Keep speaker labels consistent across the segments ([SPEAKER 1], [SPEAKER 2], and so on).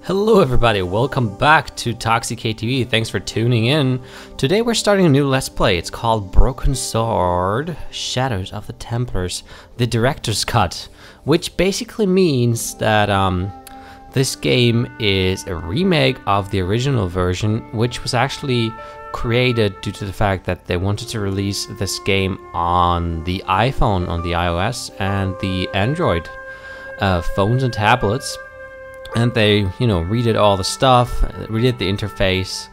[SPEAKER 1] Hello everybody, welcome back to ToxicateTV. Thanks for tuning in. Today we're starting a new Let's Play. It's called Broken Sword, Shadows of the Templars, the Director's Cut, which basically means that this game is a remake of the original version, which was actually created due to the fact that they wanted to release this game on the iPhone, on the iOS, and the Android phones and tablets. And they, redid all the stuff, redid the interface,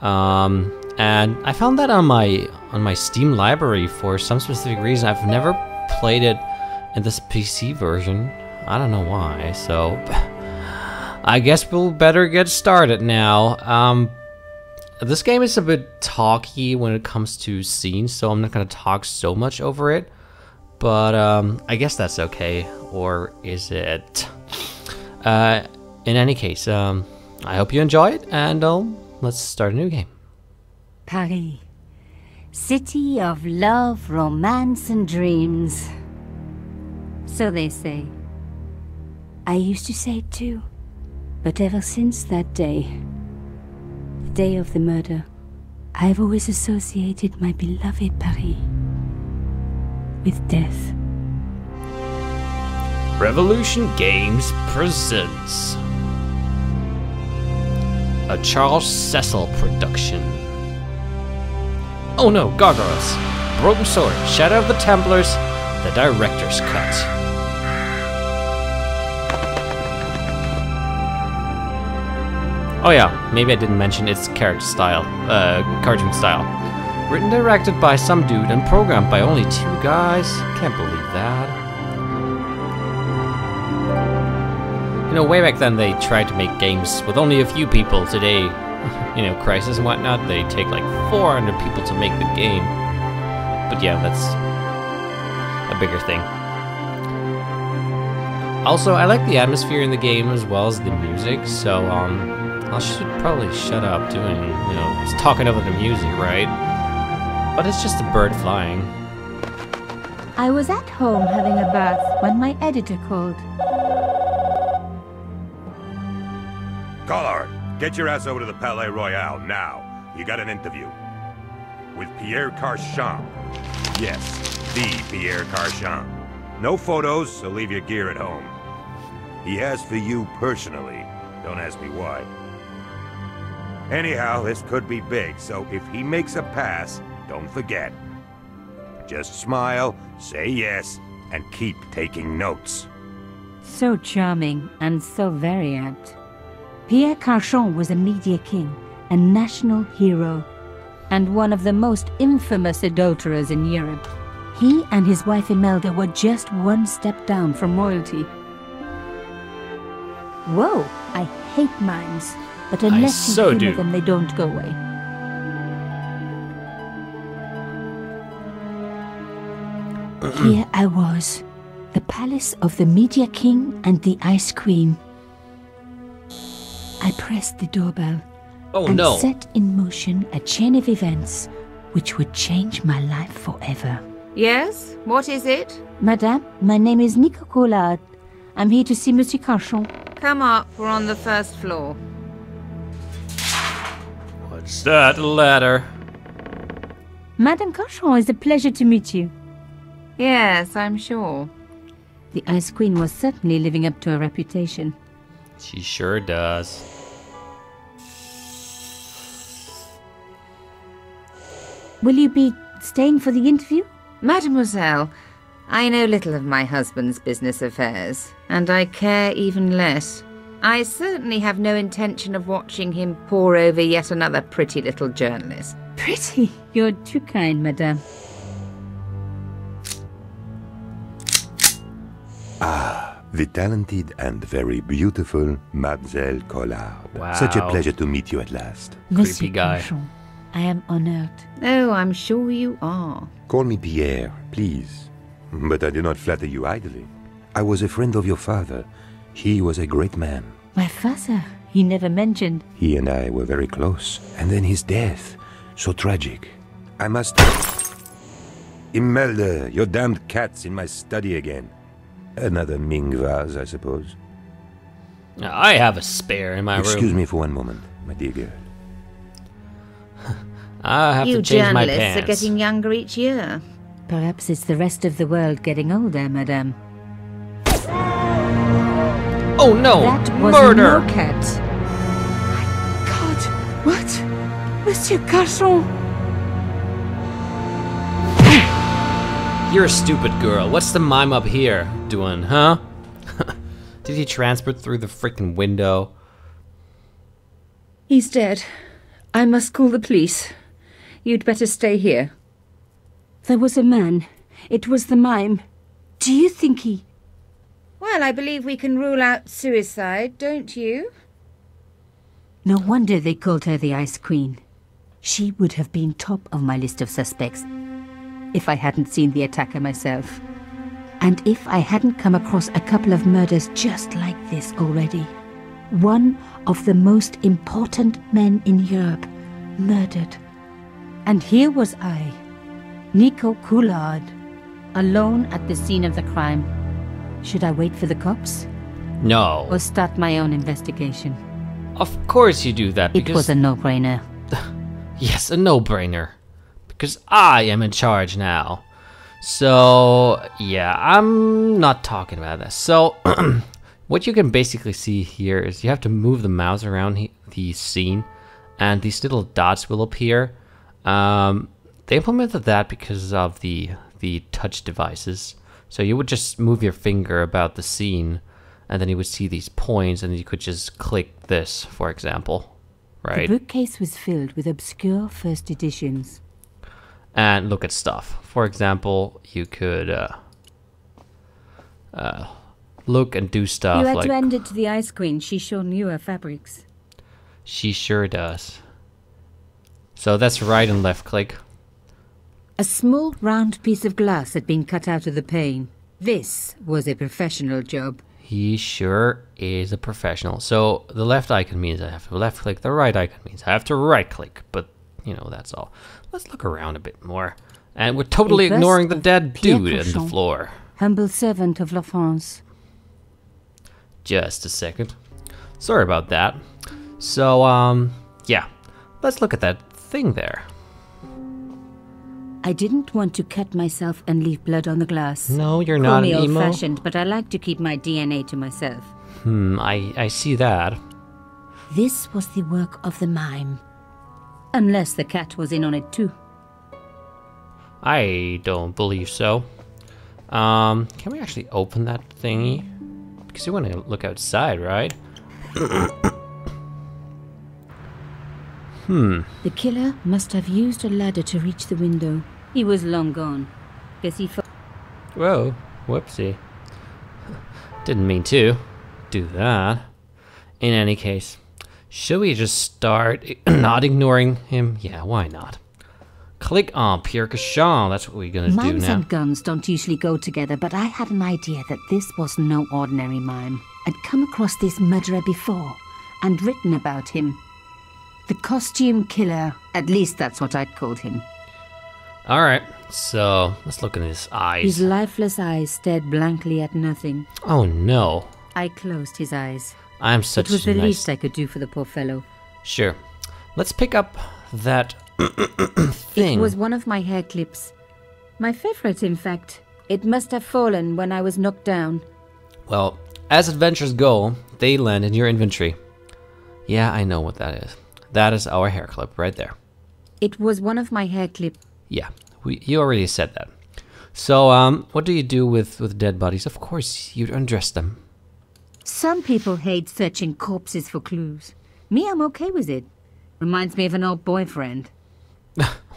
[SPEAKER 1] and I found that on my Steam library for some specific reason. I've never played it in this PC version. I don't know why. So I guess we'll better get started now. This game is a bit talky when it comes to scenes, so I'm not gonna talk so much over it. But I guess that's okay, or is it? In any case, I hope you enjoy it, and let's start a new game.
[SPEAKER 2] Paris, city of love, romance, and dreams. So they say. I used to say it too, but ever since that day, the day of the murder, I've always associated my beloved Paris with death.
[SPEAKER 1] Revolution Games presents a Charles Cecil production. Oh no, gargoyles! Broken Sword, Shadow of the Templars, the Director's Cut. Oh yeah, maybe I didn't mention its character style, cartoon style. Written and directed by some dude and programmed by only 2 guys. Can't believe that. Way back then they tried to make games with only a few people. Today, Crisis and whatnot, they take like 400 people to make the game. But yeah, that's a bigger thing. Also, I like the atmosphere in the game as well as the music, so I should probably shut up doing, just talking over the music, right? But it's just a bird flying.
[SPEAKER 2] I was at home having a bath when my editor called.
[SPEAKER 3] Collard, get your ass over to the Palais Royal now. You got an interview. With Pierre Carchon. Yes, the Pierre Carchon. No photos, so leave your gear at home. He asked for you personally. Don't ask me why. Anyhow, this could be big, so if he makes a pass, don't forget. Just smile, say yes, and keep taking notes.
[SPEAKER 2] So charming and so very apt. Pierre Carchon was a media king, a national hero, and one of the most infamous adulterers in Europe. He and his wife Imelda were just one step down from royalty. Whoa, I hate mimes, but unless you humor them, they don't go away. Here I was, the palace of the media king and the ice queen. I pressed the doorbell and set in motion a chain of events which would change my life forever.
[SPEAKER 4] Yes? What is it?
[SPEAKER 2] Madame, my name is Nico Collard. I'm here to see Monsieur Carchon.
[SPEAKER 4] Come up, we're on the 1st floor.
[SPEAKER 1] What's that ladder?
[SPEAKER 2] Madame Carchon, it's a pleasure to meet you.
[SPEAKER 4] Yes, I'm sure.
[SPEAKER 2] The Ice Queen was certainly living up to her reputation.
[SPEAKER 1] She sure does.
[SPEAKER 2] Will you be staying for the interview?
[SPEAKER 4] Mademoiselle, I know little of my husband's business affairs, and I care even less. I certainly have no intention of watching him pore over yet another pretty little journalist.
[SPEAKER 2] Pretty? You're too kind, madame.
[SPEAKER 3] Ah, the talented and very beautiful Mademoiselle Collard.
[SPEAKER 1] Wow.
[SPEAKER 3] Such a pleasure to meet you at last.
[SPEAKER 2] Monsieur
[SPEAKER 1] Creepy guy.
[SPEAKER 2] Carchon, I am honored.
[SPEAKER 4] Oh, I'm sure you are.
[SPEAKER 3] Call me Pierre, please. But I do not flatter you idly. I was a friend of your father. He was a great man.
[SPEAKER 2] My father, he never mentioned.
[SPEAKER 3] He and I were very close. And then his death. So tragic. I must... Imelda, your damned cat's in my study again. Another Ming vase, I suppose.
[SPEAKER 1] I have a spare in my room.
[SPEAKER 3] Excuse me for one moment, my dear girl.
[SPEAKER 1] I have
[SPEAKER 4] You
[SPEAKER 1] to change my
[SPEAKER 4] journalists
[SPEAKER 1] pants.
[SPEAKER 4] are getting younger each year.
[SPEAKER 2] Perhaps it's the rest of the world getting older, madame.
[SPEAKER 1] Oh no!
[SPEAKER 2] That was
[SPEAKER 1] Murder!
[SPEAKER 2] no cat.
[SPEAKER 5] God, what? Monsieur Carson?
[SPEAKER 1] You're a stupid girl. What's the mime up here doing, huh? Did he transport through the freaking window?
[SPEAKER 5] He's dead. I must call the police. You'd better stay here.
[SPEAKER 2] There was a man. It was the mime. Do you think he...
[SPEAKER 4] Well, I believe we can rule out suicide, don't you?
[SPEAKER 2] No wonder they called her the Ice Queen. She would have been top of my list of suspects if I hadn't seen the attacker myself. And if I hadn't come across a couple of murders just like this already. One of the most important men in Europe murdered. And here was I, Nico Coulard, alone at the scene of the crime. Should I wait for the cops?
[SPEAKER 1] No.
[SPEAKER 2] Or start my own investigation?
[SPEAKER 1] Of course you do that
[SPEAKER 2] It
[SPEAKER 1] because...
[SPEAKER 2] was a no-brainer.
[SPEAKER 1] Yes, a no-brainer. Because I am in charge now. So, yeah, I'm not talking about this. So, what you can basically see here is you have to move the mouse around the scene, and these little dots will appear. They implemented that because of the touch devices. So you would just move your finger about the scene, and then you would see these points, and you could just click this, for example, right?
[SPEAKER 2] The bookcase was filled with obscure first editions.
[SPEAKER 1] And look at stuff. For example, you could look and do stuff
[SPEAKER 2] You had
[SPEAKER 1] like...
[SPEAKER 2] to hand it to the Ice Queen. She sure knew her fabrics.
[SPEAKER 1] She sure does. So that's right and left click.
[SPEAKER 2] A small round piece of glass had been cut out of the pane. This was a professional job.
[SPEAKER 1] He sure is a professional. So the left icon means I have to left click. The right icon means I have to right click. But, you know, that's all. Let's look around a bit more. And we're totally
[SPEAKER 2] A bust
[SPEAKER 1] ignoring the
[SPEAKER 2] of
[SPEAKER 1] dead
[SPEAKER 2] Pierre
[SPEAKER 1] dude on the
[SPEAKER 2] Cochon.
[SPEAKER 1] floor.
[SPEAKER 2] Humble servant of La France.
[SPEAKER 1] Just a second. Sorry about that. So, yeah. Let's look at that thing there.
[SPEAKER 2] I didn't want to cut myself and leave blood on the glass.
[SPEAKER 1] No, you're
[SPEAKER 2] Call
[SPEAKER 1] not
[SPEAKER 2] me
[SPEAKER 1] an emo.
[SPEAKER 2] old-fashioned, but I like to keep my DNA to myself.
[SPEAKER 1] I see that.
[SPEAKER 2] This was the work of the mime. Unless the cat was in on it too.
[SPEAKER 1] I don't believe so. Can we actually open that thingy? Because you want to look outside, right?
[SPEAKER 2] The killer must have used a ladder to reach the window. He was long gone. Guess he
[SPEAKER 1] Whoa, whoopsie. Didn't mean to do that. In any case, should we just start not ignoring him? Yeah, why not? Click on Pierre Cochon. That's what we're gonna do
[SPEAKER 2] Mimes
[SPEAKER 1] now.
[SPEAKER 2] and guns don't usually go together, but I had an idea that this was no ordinary mime. I'd come across this murderer before, and written about him. The costume killer. At least that's what I'd called him.
[SPEAKER 1] Alright, so let's look in his eyes.
[SPEAKER 2] His lifeless eyes stared blankly at nothing.
[SPEAKER 1] Oh no.
[SPEAKER 2] I closed his eyes.
[SPEAKER 1] I'm such
[SPEAKER 2] It was
[SPEAKER 1] a
[SPEAKER 2] the
[SPEAKER 1] nice...
[SPEAKER 2] least I could do for the poor fellow.
[SPEAKER 1] Sure. Let's pick up that thing.
[SPEAKER 2] It was one of my hair clips. My favorite, in fact. It must have fallen when I was knocked down.
[SPEAKER 1] Well, as adventures go, they land in your inventory. Yeah, I know what that is. That is our hair clip right there.
[SPEAKER 2] It was one of my hair clips.
[SPEAKER 1] Yeah, you already said that. So, what do you do with dead bodies? Of course, you'd undress them.
[SPEAKER 2] Some people hate searching corpses for clues. Me, I'm okay with it. Reminds me of an old boyfriend.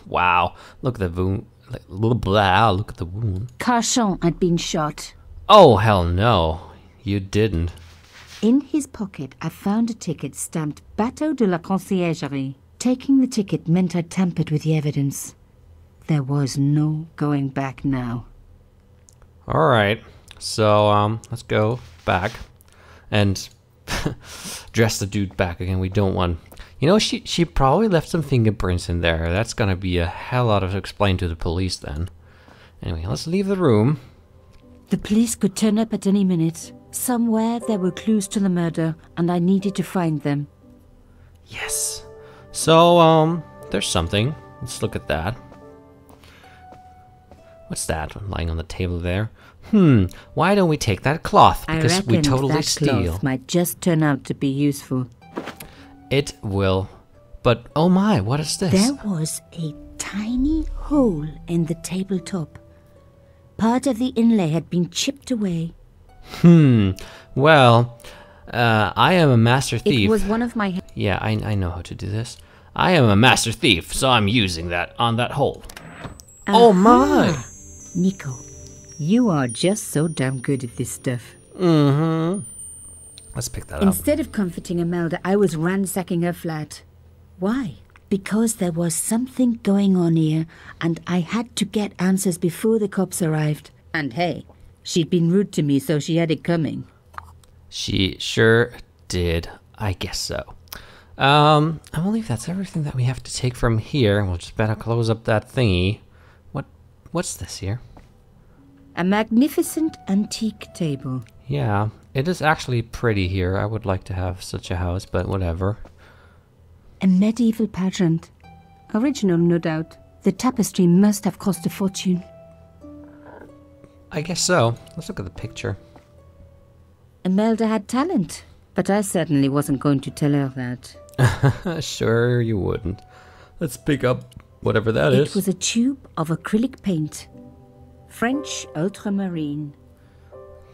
[SPEAKER 1] Wow, look at the wound. Blah, blah, look at the wound.
[SPEAKER 2] Carchon had been shot.
[SPEAKER 1] Oh, hell no. You didn't.
[SPEAKER 2] In his pocket, I found a ticket stamped Bateau de la Conciergerie. Taking the ticket meant I tampered with the evidence. There was no going back now.
[SPEAKER 1] Alright, so, let's go back and dress the dude back again. We don't want... You know, she probably left some fingerprints in there. That's gonna be a hell lot of explain to the police then. Anyway, let's leave the room.
[SPEAKER 2] The police could turn up at any minute.
[SPEAKER 5] Somewhere there were clues to the murder, and I needed to find them.
[SPEAKER 1] Yes. So, there's something. Let's look at that. What's that lying on the table there? Why don't we take that cloth? Because
[SPEAKER 5] I
[SPEAKER 1] we
[SPEAKER 5] reckoned
[SPEAKER 1] totally
[SPEAKER 5] that
[SPEAKER 1] steal.
[SPEAKER 5] cloth might just turn out to be useful.
[SPEAKER 1] It will. But, oh my, what is this?
[SPEAKER 5] There was a tiny hole in the tabletop. Part of the inlay had been chipped away.
[SPEAKER 1] Well, I am a master thief.
[SPEAKER 5] It was one of my...
[SPEAKER 1] Yeah, I know how to do this. I am a master thief, so I'm using that on that hole. Oh my!
[SPEAKER 5] Nico, you are just so damn good at this stuff.
[SPEAKER 1] Let's pick that up.
[SPEAKER 5] Instead of comforting Imelda, I was ransacking her flat. Why? Because there was something going on here, and I had to get answers before the cops arrived. And hey, she'd been rude to me, so she had it coming.
[SPEAKER 1] She sure did. I guess so. I believe that's everything that we have to take from here. We'll just better close up that thingy. What's this here?
[SPEAKER 5] A magnificent antique table.
[SPEAKER 1] Yeah, it is actually pretty here. I would like to have such a house, but whatever.
[SPEAKER 5] A medieval pageant. Original, no doubt. The tapestry must have cost a fortune.
[SPEAKER 1] I guess so. Let's look at the picture.
[SPEAKER 5] Imelda had talent, but I certainly wasn't going to tell her that.
[SPEAKER 1] Sure you wouldn't. Let's pick up whatever that is.
[SPEAKER 5] It was a tube of acrylic paint. French ultramarine.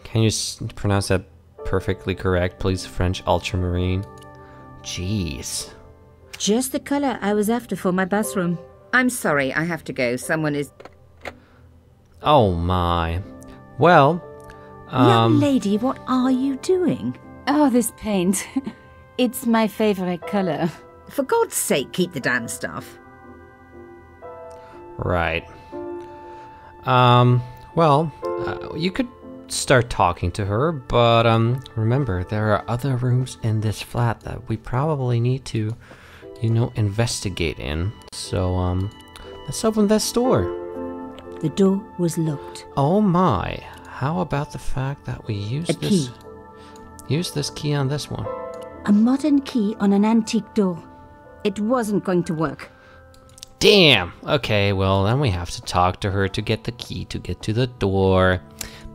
[SPEAKER 1] Can you pronounce that perfectly correct, please? French ultramarine. Jeez.
[SPEAKER 5] Just the color I was after for my bathroom.
[SPEAKER 4] I'm sorry, I have to go. Someone is...
[SPEAKER 1] Oh my. Well,
[SPEAKER 5] Young lady, what are you doing?
[SPEAKER 2] Oh, this paint. It's my favorite color.
[SPEAKER 4] For God's sake, keep the damn stuff.
[SPEAKER 1] right. You could start talking to her, but remember, there are other rooms in this flat that we probably need to, investigate in. So, let's open this door.
[SPEAKER 5] The door was locked.
[SPEAKER 1] Oh my. How about the fact that we use
[SPEAKER 5] A key.
[SPEAKER 1] Use this key on this one.
[SPEAKER 5] A modern key on an antique door. It wasn't going to work.
[SPEAKER 1] Damn! Okay, well, then we have to talk to her to get the key to get to the door.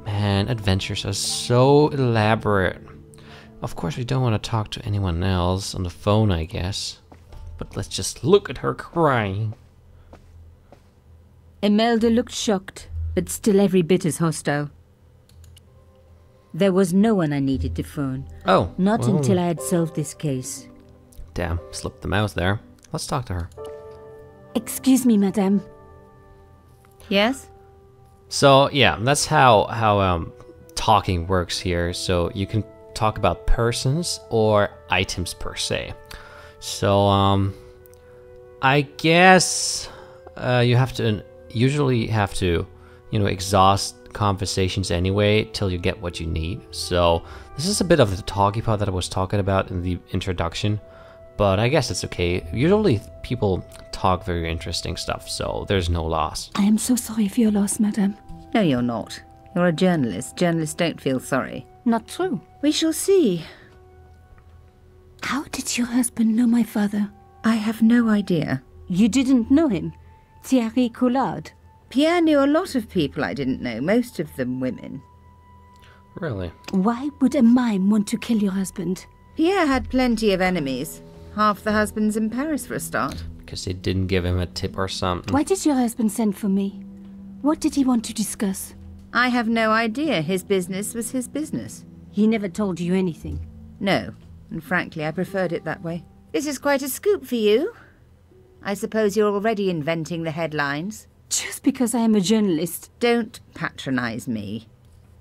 [SPEAKER 1] Man, adventures are so elaborate. Of course, we don't want to talk to anyone else on the phone, I guess. But let's just look at her crying.
[SPEAKER 5] Imelda looked shocked, but still every bit as hostile. There was no one I needed to phone.
[SPEAKER 1] Oh.
[SPEAKER 5] Not
[SPEAKER 1] well,
[SPEAKER 5] until I had solved this case.
[SPEAKER 1] Damn, slipped the mouse there. Let's talk to her.
[SPEAKER 5] Excuse me, madame.
[SPEAKER 4] Yes?
[SPEAKER 1] So, yeah, that's how talking works here. So you can talk about persons or items per se. So, I guess you usually have to, exhaust conversations anyway till you get what you need. So this is a bit of the talky part that I was talking about in the introduction, but I guess it's okay. Usually people talk very interesting stuff, so there's no loss.
[SPEAKER 5] I am so sorry for your loss, madame.
[SPEAKER 4] No, you're not. You're a journalist. Journalists don't feel sorry.
[SPEAKER 5] Not true.
[SPEAKER 4] We shall see.
[SPEAKER 5] How did your husband know my father?
[SPEAKER 4] I have no idea.
[SPEAKER 5] You didn't know him? Thierry Collard?
[SPEAKER 4] Pierre knew a lot of people I didn't know, most of them women.
[SPEAKER 1] Really?
[SPEAKER 5] Why would a mime want to kill your husband?
[SPEAKER 4] Pierre had plenty of enemies. Half the husbands in Paris for a start.
[SPEAKER 1] Because they didn't give him a tip or something.
[SPEAKER 5] Why did your husband send for me? What did he want to discuss?
[SPEAKER 4] I have no idea. His business was his business.
[SPEAKER 5] He never told you anything?
[SPEAKER 4] No, and frankly I preferred it that way. This is quite a scoop for you. I suppose you're already inventing the headlines.
[SPEAKER 5] Just because I am a journalist.
[SPEAKER 4] Don't patronize me.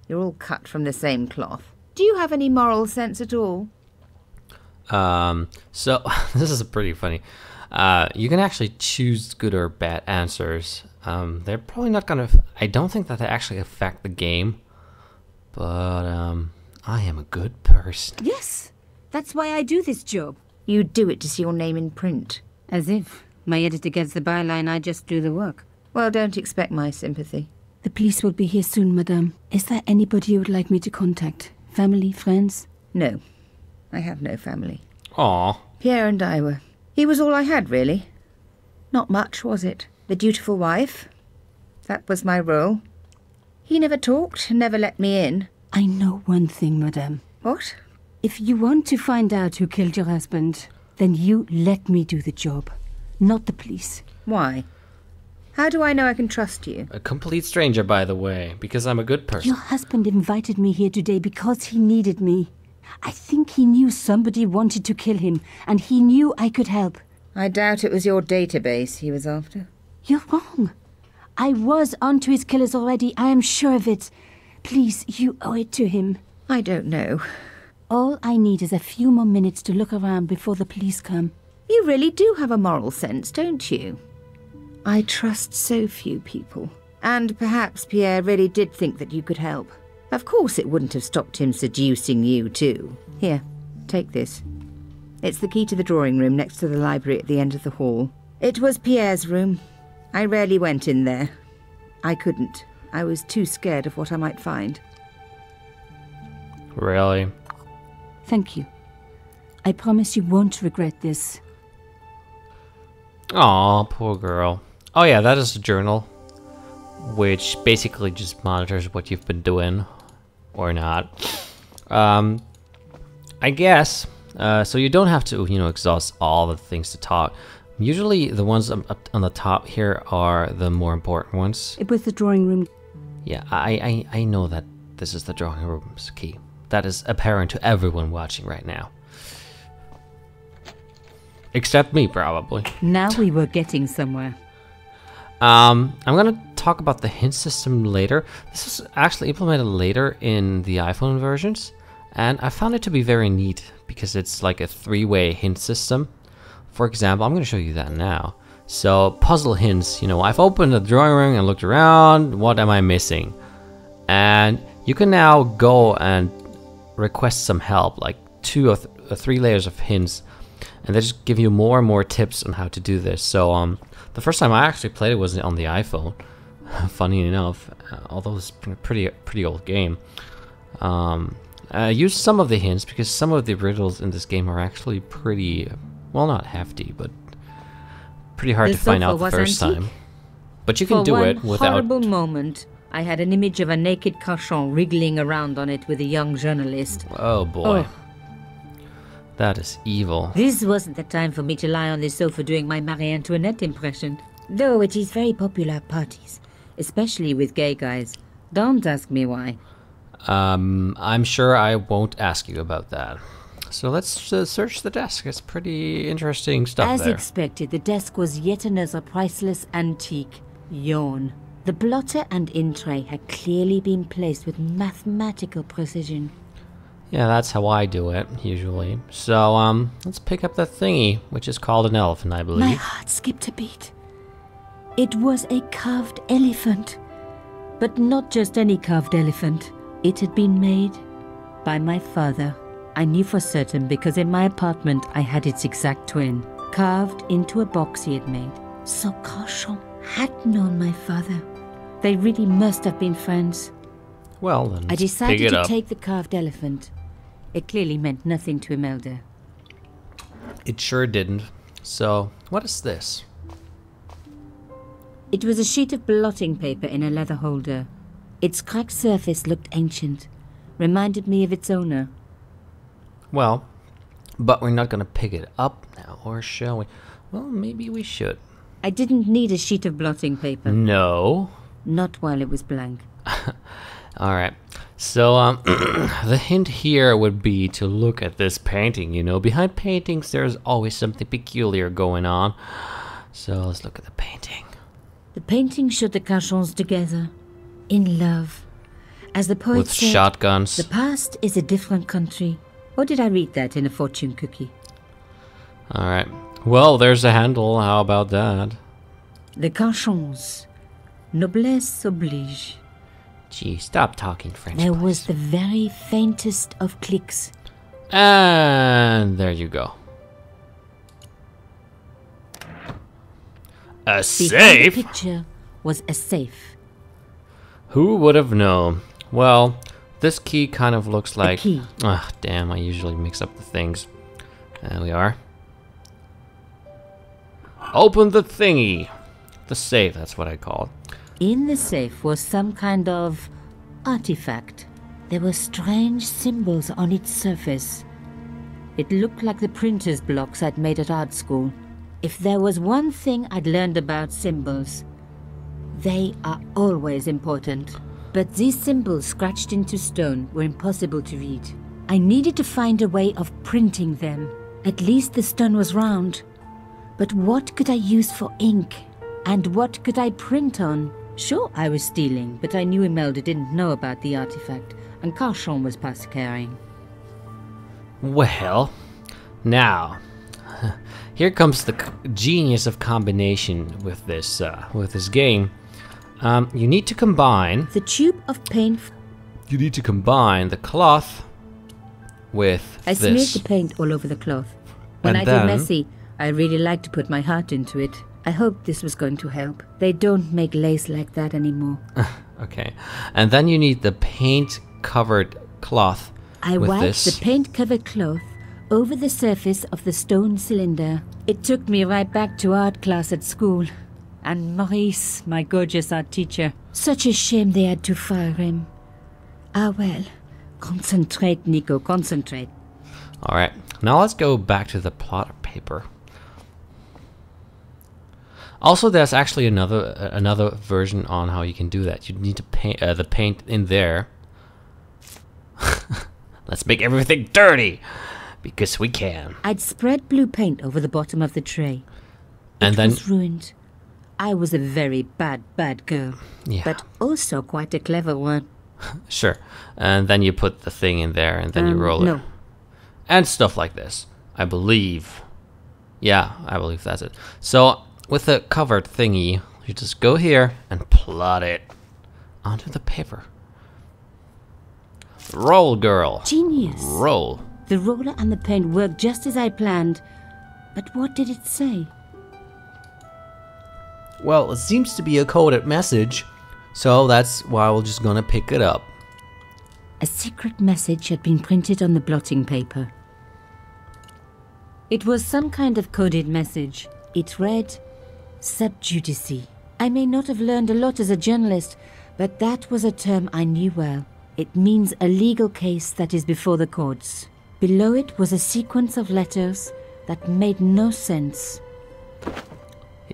[SPEAKER 4] You're all cut from the same cloth. Do you have any moral sense at all?
[SPEAKER 1] So this is pretty funny. You can actually choose good or bad answers. They're probably not gonna, I don't think that they actually affect the game, but, I am a good person.
[SPEAKER 5] Yes, that's why I do this job.
[SPEAKER 4] You do it to see your name in print.
[SPEAKER 5] As if. My editor gets the byline, I just do the work.
[SPEAKER 4] Well, don't expect my sympathy.
[SPEAKER 5] The police will be here soon, madame. Is there anybody you would like me to contact? Family, friends?
[SPEAKER 4] No, I have no family.
[SPEAKER 1] Aw.
[SPEAKER 4] Pierre and I were... He was all I had, really. Not much, was it? The dutiful wife. That was my role. He never talked, never let me in.
[SPEAKER 5] I know one thing, madame.
[SPEAKER 4] What?
[SPEAKER 5] If you want to find out who killed your husband, then you let me do the job, not the police.
[SPEAKER 4] Why? How do I know I can trust you?
[SPEAKER 1] A complete stranger, by the way, because I'm a good person.
[SPEAKER 5] Your husband invited me here today because he needed me. I think he knew somebody wanted to kill him, and he knew I could help.
[SPEAKER 4] I doubt it was your database he was after.
[SPEAKER 5] You're wrong. I was onto his killers already, I am sure of it. Please, you owe it to him.
[SPEAKER 4] I don't know.
[SPEAKER 5] All I need is a few more minutes to look around before the police come.
[SPEAKER 4] You really do have a moral sense, don't you? I trust so few people. And perhaps Pierre really did think that you could help. Of course it wouldn't have stopped him seducing you too. Here, take this. It's the key to the drawing room next to the library at the end of the hall. It was Pierre's room. I rarely went in there. I couldn't. I was too scared of what I might find.
[SPEAKER 1] Really?
[SPEAKER 5] Thank you. I promise you won't regret this.
[SPEAKER 1] Aw, poor girl. Oh yeah, that is a journal, which basically just monitors what you've been doing, or not. I guess, so you don't have to, exhaust all the things to talk. Usually the ones up on the top here are the more important ones.
[SPEAKER 5] It was the drawing room.
[SPEAKER 1] Yeah, I know that this is the drawing room's key. That is apparent to everyone watching right now. Except me, probably.
[SPEAKER 5] Now we were getting somewhere.
[SPEAKER 1] I'm gonna talk about the hint system later. This is actually implemented later in the iPhone versions, and I found it to be very neat because it's like a three-way hint system. For example, I'm gonna show you that now. So, puzzle hints, I've opened the drawing room and looked around, what am I missing? And you can now go and request some help, like 2 or 3 layers of hints, and they just give you more and more tips on how to do this. So, the first time I actually played it was on the iPhone, funny enough, although it's a pretty old game. I used some of the hints because some of the riddles in this game are actually pretty, well, not hefty, but pretty hard to find out the first time. But you can do it without...
[SPEAKER 4] For one horrible moment, I had an image of a naked cochon wriggling around on it with a young journalist.
[SPEAKER 1] Oh boy. Oh. That is evil.
[SPEAKER 5] This wasn't the time for me to lie on this sofa doing my Marie Antoinette impression. Though it is very popular at parties, especially with gay guys. Don't ask me why.
[SPEAKER 1] I'm sure I won't ask you about that. So let's search the desk. It's pretty interesting stuff there.
[SPEAKER 5] As expected, the desk was yet another priceless antique. Yawn. The blotter and in tray had clearly been placed with mathematical precision.
[SPEAKER 1] Yeah, that's how I do it, usually. So, let's pick up the thingy, which is called an elephant, I believe.
[SPEAKER 5] My heart skipped a beat. It was a carved elephant. But not just any carved elephant. It had been made by my father. I knew for certain because in my apartment I had its exact twin, carved into a box he had made. So Cochon had known my father. They really must have been friends.
[SPEAKER 1] Well, then
[SPEAKER 5] I decided to take the carved elephant. It clearly meant nothing to Imelda.
[SPEAKER 1] It sure didn't. So, what is this?
[SPEAKER 5] It was a sheet of blotting paper in a leather holder. Its cracked surface looked ancient, reminded me of its owner.
[SPEAKER 1] Well, but we're not gonna pick it up now, or shall we? Well, maybe we should.
[SPEAKER 5] I didn't need a sheet of blotting paper.
[SPEAKER 1] No.
[SPEAKER 5] Not while it was blank.
[SPEAKER 1] Alright, so the hint here would be to look at this painting, Behind paintings there's always something peculiar going on. So let's look at the painting.
[SPEAKER 5] The painting showed the Cachons together, in love. As the poet
[SPEAKER 1] with
[SPEAKER 5] said,
[SPEAKER 1] shotguns.
[SPEAKER 5] The past is a different country. Or did I read that in a fortune cookie?
[SPEAKER 1] Alright, well there's a handle, how about that?
[SPEAKER 5] The Cachons. Noblesse oblige.
[SPEAKER 1] Gee, stop talking French,
[SPEAKER 5] There
[SPEAKER 1] please.
[SPEAKER 5] was the very faintest of clicks.
[SPEAKER 1] And there you go. A
[SPEAKER 5] Behind
[SPEAKER 1] safe?
[SPEAKER 5] the picture was a safe.
[SPEAKER 1] Who would have known? Well, this key kind of looks like...
[SPEAKER 5] key.
[SPEAKER 1] Ah, damn, I usually mix up the things. There we are. Open the thingy. The safe, that's what I call it.
[SPEAKER 5] In the safe was some kind of artifact. There were strange symbols on its surface. It looked like the printer's blocks I'd made at art school. If there was one thing I'd learned about symbols, they are always important. But these symbols scratched into stone were impossible to read. I needed to find a way of printing them. At least the stone was round. But what could I use for ink? And what could I print on? Sure, I was stealing, but I knew Imelda didn't know about the artifact, and Carchon was past caring.
[SPEAKER 1] Well, now, here comes the genius of combination with this game. You need to combine...
[SPEAKER 5] The tube of paint...
[SPEAKER 1] You need to combine the cloth with
[SPEAKER 5] I
[SPEAKER 1] this.
[SPEAKER 5] smeared the paint all over the cloth. When
[SPEAKER 1] And
[SPEAKER 5] I
[SPEAKER 1] then-
[SPEAKER 5] do messy, I really like to put my heart into it. I hoped this was going to help. They don't make lace like that anymore.
[SPEAKER 1] Okay. And then you need the paint-covered cloth
[SPEAKER 5] I
[SPEAKER 1] with
[SPEAKER 5] wiped
[SPEAKER 1] this.
[SPEAKER 5] the paint-covered cloth over the surface of the stone cylinder. It took me right back to art class at school. And Maurice, my gorgeous art teacher. Such a shame they had to fire him. Ah well. Concentrate, Nico, concentrate.
[SPEAKER 1] Alright. Now let's go back to the plotter paper. Also, there's actually another version on how you can do that. You need to paint the paint in there. Let's make everything dirty, because we can.
[SPEAKER 5] I'd spread blue paint over the bottom of the tray.
[SPEAKER 1] And
[SPEAKER 5] It
[SPEAKER 1] then,
[SPEAKER 5] was ruined. I was a very bad girl.
[SPEAKER 1] yeah,
[SPEAKER 5] But also quite a clever one.
[SPEAKER 1] sure. And then you put the thing in there, and then you roll it.
[SPEAKER 5] No.
[SPEAKER 1] And stuff like this, I believe. Yeah, I believe that's it. So, with the covered thingy, you just go here and plot it onto the paper. Roll, girl.
[SPEAKER 5] Genius.
[SPEAKER 1] Roll.
[SPEAKER 5] The roller and the paint worked just as I planned. But what did it say?
[SPEAKER 1] Well, it seems to be a coded message, so that's why we're just gonna pick it up.
[SPEAKER 5] A secret message had been printed on the blotting paper. It was some kind of coded message. It read, sub judice. I may not have learned a lot as a journalist, but that was a term I knew well. It means a legal case that is before the courts. Below it was a sequence of letters that made no sense.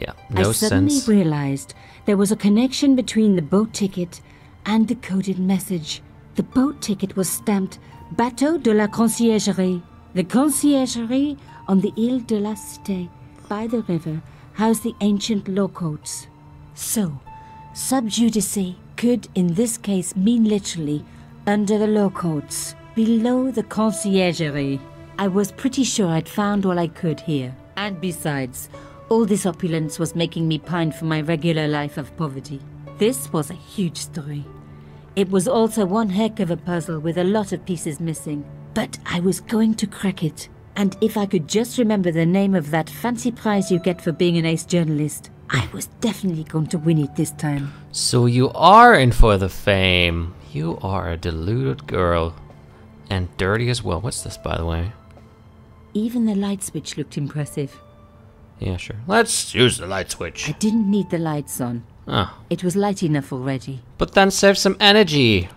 [SPEAKER 1] Yeah, no
[SPEAKER 5] I suddenly
[SPEAKER 1] sense.
[SPEAKER 5] realized there was a connection between the boat ticket and the coded message. The boat ticket was stamped Bateau de la Conciergerie. The conciergerie on the Ile de la Cité, by the river, housed the ancient law courts. So, sub judice could in this case mean literally under the law courts, below the conciergerie. I was pretty sure I'd found all I could here. And besides, all this opulence was making me pine for my regular life of poverty. This was a huge story. It was also one heck of a puzzle with a lot of pieces missing. But I was going to crack it. And if I could just remember the name of that fancy prize you get for being an ace journalist, I was definitely going to win it this time.
[SPEAKER 1] So you are in for the fame. You are a deluded girl. And dirty as well. What's this, by the way?
[SPEAKER 5] Even the light switch looked impressive.
[SPEAKER 1] Yeah, sure. Let's use the light switch.
[SPEAKER 5] I didn't need the lights on.
[SPEAKER 1] Oh,
[SPEAKER 5] It was light enough already.
[SPEAKER 1] but then save some energy.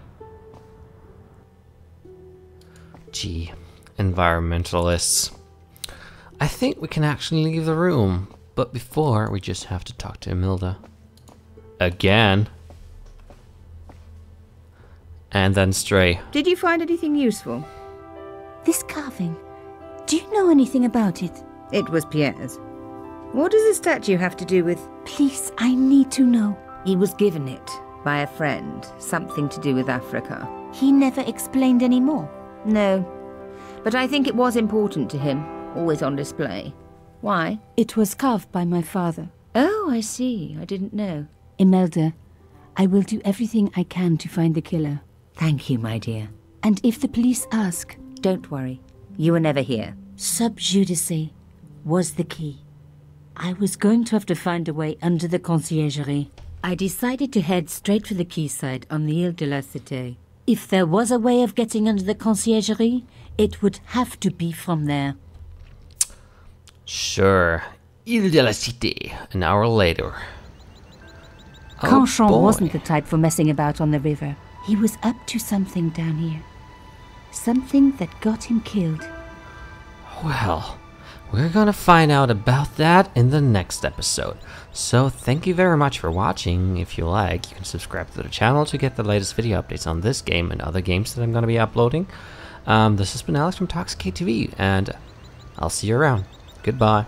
[SPEAKER 1] Gee, environmentalists. I think we can actually leave the room. But before, we just have to talk to Imelda. Again. And then Stray.
[SPEAKER 4] Did you find anything useful?
[SPEAKER 5] This carving, do you know anything about it?
[SPEAKER 4] It was Pierre's. What does the statue have to do with...
[SPEAKER 5] Please, I need to know.
[SPEAKER 4] He was given it by a friend. Something to do with Africa.
[SPEAKER 5] He never explained any more.
[SPEAKER 4] No. But I think it was important to him. Always on display. Why?
[SPEAKER 5] It was carved by my father.
[SPEAKER 4] Oh, I see. I didn't know.
[SPEAKER 5] Imelda, I will do everything I can to find the killer.
[SPEAKER 4] Thank you, my dear.
[SPEAKER 5] And if the police ask,
[SPEAKER 4] Don't worry. You were never here.
[SPEAKER 5] sub judice was the key. I was going to have to find a way under the conciergerie. I decided to head straight for the quayside on the Ile de la Cité. If there was a way of getting under the conciergerie, it would have to be from there.
[SPEAKER 1] Sure. Ile de la Cité, an hour later.
[SPEAKER 5] Canchon
[SPEAKER 1] boy.
[SPEAKER 5] wasn't the type for messing about on the river. He was up to something down here. Something that got him killed.
[SPEAKER 1] Well, we're gonna find out about that in the next episode. So thank you very much for watching. If you like, you can subscribe to the channel to get the latest video updates on this game and other games that I'm gonna be uploading. This has been Alex from ToxicateTV, and I'll see you around. Goodbye.